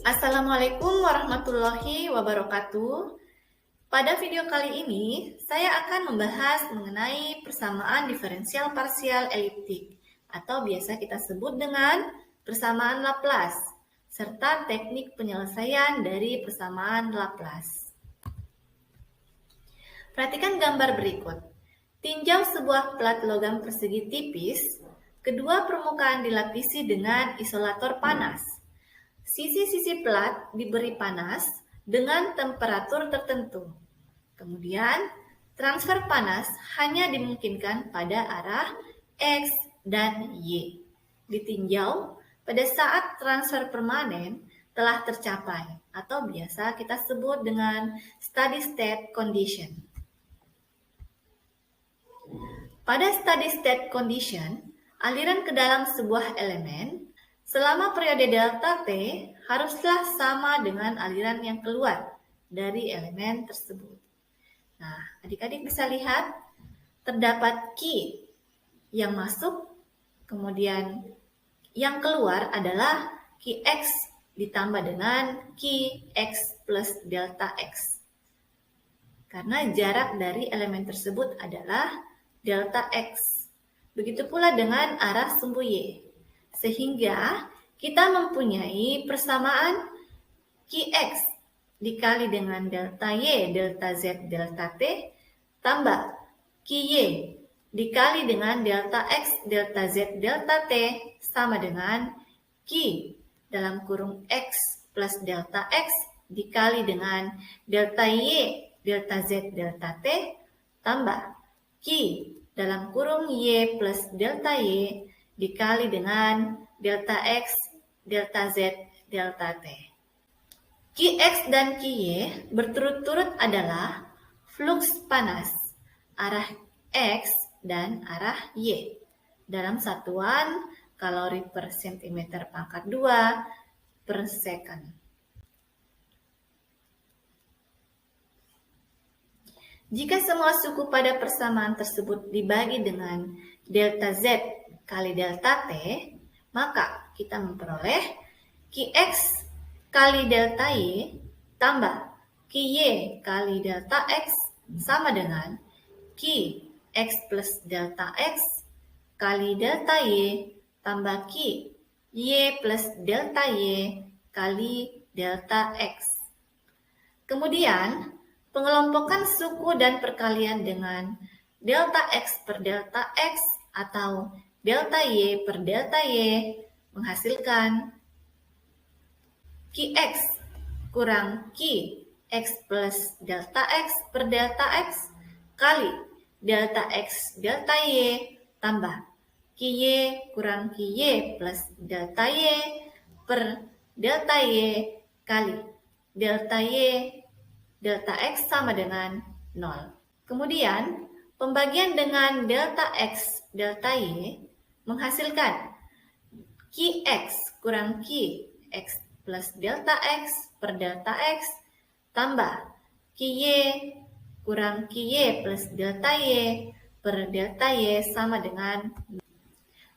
Assalamualaikum warahmatullahi wabarakatuh. Pada video kali ini, saya akan membahas mengenai persamaan diferensial parsial eliptik atau biasa kita sebut dengan persamaan Laplace, serta teknik penyelesaian dari persamaan Laplace. Perhatikan gambar berikut. Tinjau sebuah plat logam persegi tipis, kedua permukaan dilapisi dengan isolator panas. Sisi-sisi plat diberi panas dengan temperatur tertentu. Kemudian, transfer panas hanya dimungkinkan pada arah X dan Y. Ditinjau pada saat transfer permanen telah tercapai atau biasa kita sebut dengan steady state condition. Pada steady state condition, aliran ke dalam sebuah elemen selama periode delta T haruslah sama dengan aliran yang keluar dari elemen tersebut. Nah, adik-adik bisa lihat terdapat Q yang masuk, kemudian yang keluar adalah Qx ditambah dengan Qx plus delta X. Karena jarak dari elemen tersebut adalah delta X. Begitu pula dengan arah sumbu Y. Sehingga kita mempunyai persamaan Qx dikali dengan delta Y, delta Z, delta T, tambah Qy dikali dengan delta X, delta Z, delta T, sama dengan Q dalam kurung X plus delta X dikali dengan delta Y, delta Z, delta T, tambah Q dalam kurung Y plus delta Y dikali dengan delta X, delta Z, delta T. Qx dan Qy berturut-turut adalah fluks panas arah X dan arah Y dalam satuan kalori per cm pangkat 2 per second. Jika semua suku pada persamaan tersebut dibagi dengan delta Z kali delta T, maka kita memperoleh Qx kali delta Y tambah Qy kali delta X sama dengan Qx plus delta X kali delta Y tambah Qy plus delta Y kali delta X. Kemudian, pengelompokan suku dan perkalian dengan delta X per delta X atau delta Y per delta Y menghasilkan Qx kurang Qx plus delta X per delta X kali delta X delta Y tambah Qy kurang Qy plus delta Y per delta Y kali delta Y delta X sama dengan 0. Kemudian, pembagian dengan delta X delta Y menghasilkan Qx kurang Qx plus delta X per delta X tambah Qy kurang Qy plus delta Y per delta Y sama dengan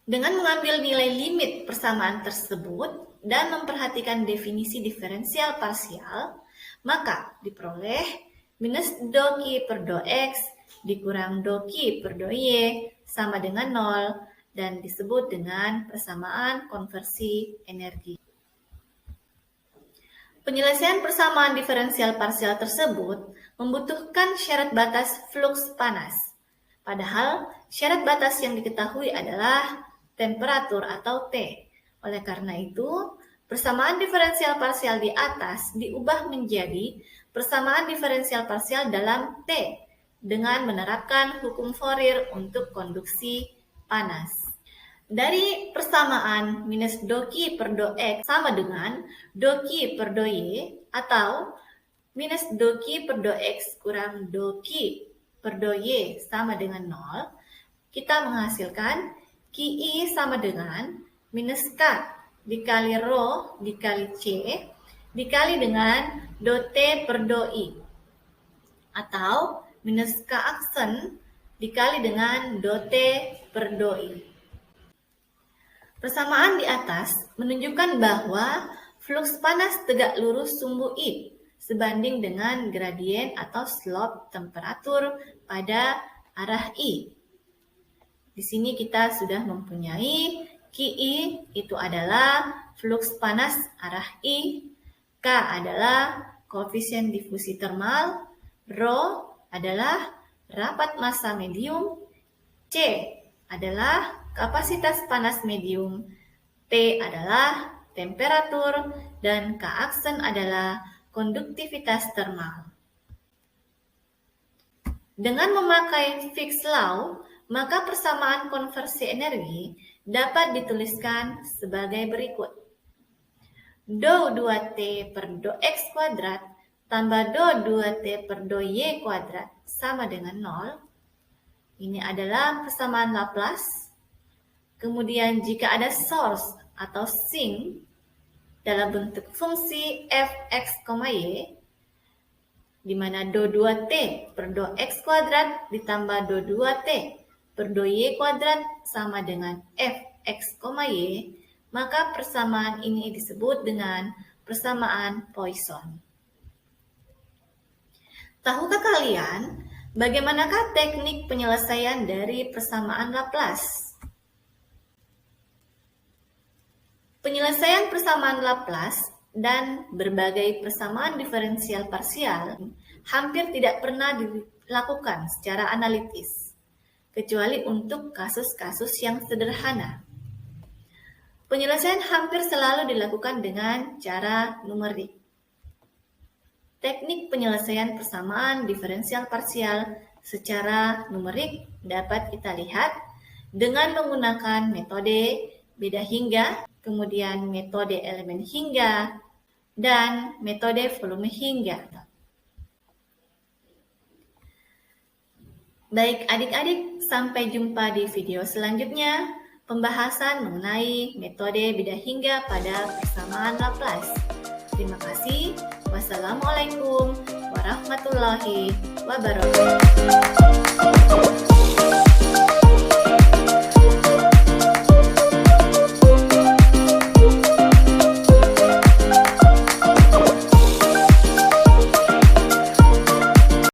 mengambil nilai limit persamaan tersebut dan memperhatikan definisi diferensial parsial, maka diperoleh minus do Q per do X dikurang do Q per do Y sama dengan 0 dan disebut dengan persamaan konversi energi. Penyelesaian persamaan diferensial parsial tersebut membutuhkan syarat batas fluks panas. Padahal syarat batas yang diketahui adalah temperatur atau T. Oleh karena itu, persamaan diferensial parsial di atas diubah menjadi persamaan diferensial parsial dalam T dengan menerapkan hukum Fourier untuk konduksi panas. Dari persamaan minus do Q per do X sama dengan do Q per do Y atau minus do Q per do X kurang do Q per do Y sama dengan 0, kita menghasilkan Qi sama dengan minus K dikali Rho dikali C dikali dengan do T per do I atau minus K aksen dikali dengan do T per do I. Persamaan di atas menunjukkan bahwa Fluks panas tegak lurus sumbu I sebanding dengan gradien atau slope temperatur pada arah I. Di sini kita sudah mempunyai QI itu adalah fluks panas arah I, K adalah koefisien difusi termal, Rho adalah rapat massa medium, C adalah kapasitas panas medium, T adalah temperatur, dan K aksen adalah konduktivitas termal. Dengan memakai Fick's Law, maka persamaan konversi energi dapat dituliskan sebagai berikut. Do 2T per do X kuadrat tambah do 2T per do Y kuadrat sama dengan 0. Ini adalah persamaan Laplace. Kemudian jika ada source atau sink dalam bentuk fungsi f(x, y), di mana do 2T per do X kuadrat ditambah do 2T per do Y kuadrat sama dengan f(x, y), maka persamaan ini disebut dengan persamaan Poisson. Tahukah kalian bagaimanakah teknik penyelesaian dari persamaan Laplace? Penyelesaian persamaan Laplace dan berbagai persamaan diferensial parsial hampir tidak pernah dilakukan secara analitis, kecuali untuk kasus-kasus yang sederhana. Penyelesaian hampir selalu dilakukan dengan cara numerik. Teknik penyelesaian persamaan diferensial parsial secara numerik dapat kita lihat dengan menggunakan metode beda hingga, kemudian metode elemen hingga, dan metode volume hingga. Baik adik-adik, sampai jumpa di video selanjutnya, pembahasan mengenai metode beda hingga pada persamaan Laplace. Terima kasih. Wassalamualaikum warahmatullahi wabarakatuh.